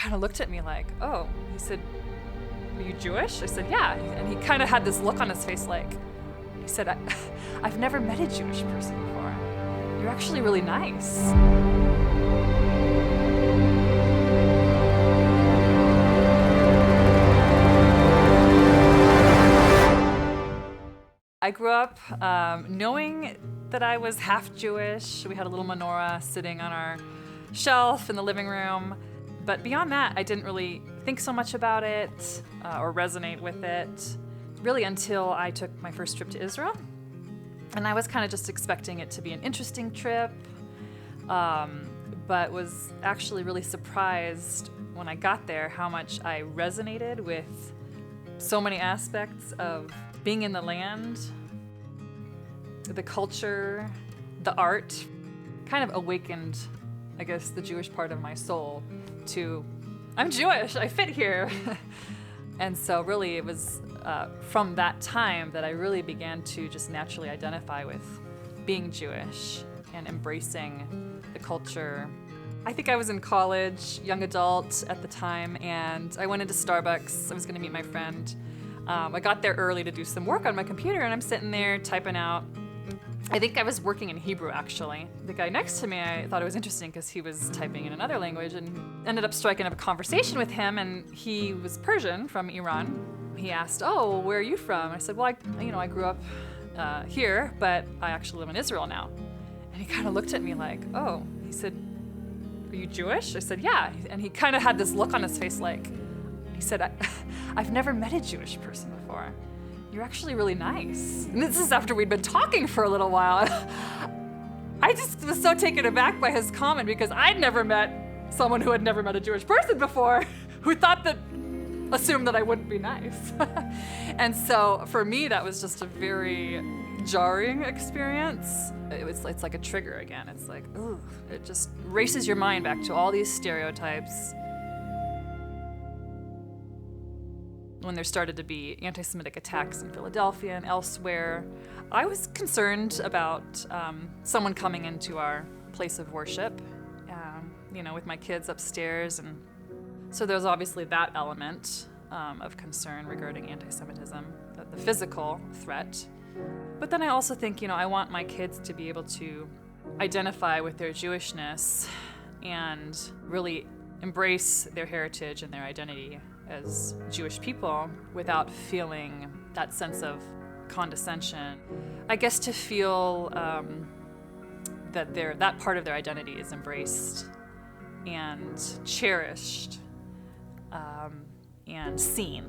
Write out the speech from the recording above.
kind of looked at me like, oh, he said, are you Jewish? I said, yeah. And he kind of had this look on his face like, he said, I've never met a Jewish person before. You're actually really nice. I grew up knowing that I was half Jewish. We had a little menorah sitting on our shelf in the living room. But beyond that, I didn't really think so much about it or resonate with it, really until I took my first trip to Israel. And I was kind of just expecting it to be an interesting trip, but was actually really surprised when I got there how much I resonated with so many aspects of being in the land, the culture, the art. Kind of awakened, I guess, the Jewish part of my soul to, I'm Jewish, I fit here. And so really it was from that time that I really began to just naturally identify with being Jewish and embracing the culture. I think I was in college, young adult at the time, and I went into Starbucks. I was gonna meet my friend. I got there early to do some work on my computer, and I'm sitting there typing out. I think I was working in Hebrew, actually. The guy next to me, I thought it was interesting because he was typing in another language, and ended up striking up a conversation with him, and he was Persian from Iran. He asked, oh, where are you from? I said, well, I grew up here, but I actually live in Israel now. And he kind of looked at me like, oh, he said, are you Jewish? I said, yeah. And he kind of had this look on his face like, he said, I've never met a Jewish person before. You're actually really nice. And this is after we'd been talking for a little while. I just was so taken aback by his comment because I'd never met someone who had never met a Jewish person before who assumed that I wouldn't be nice. And so for me, that was just a very jarring experience. It's like a trigger again. It's like, ooh, it just races your mind back to all these stereotypes. When there started to be anti-Semitic attacks in Philadelphia and elsewhere, I was concerned about someone coming into our place of worship, with my kids upstairs. And so there's obviously that element of concern regarding anti-Semitism, the physical threat. But then I also think, I want my kids to be able to identify with their Jewishness and really embrace their heritage and their identity as Jewish people without feeling that sense of condescension. I guess to feel that that part of their identity is embraced and cherished and seen.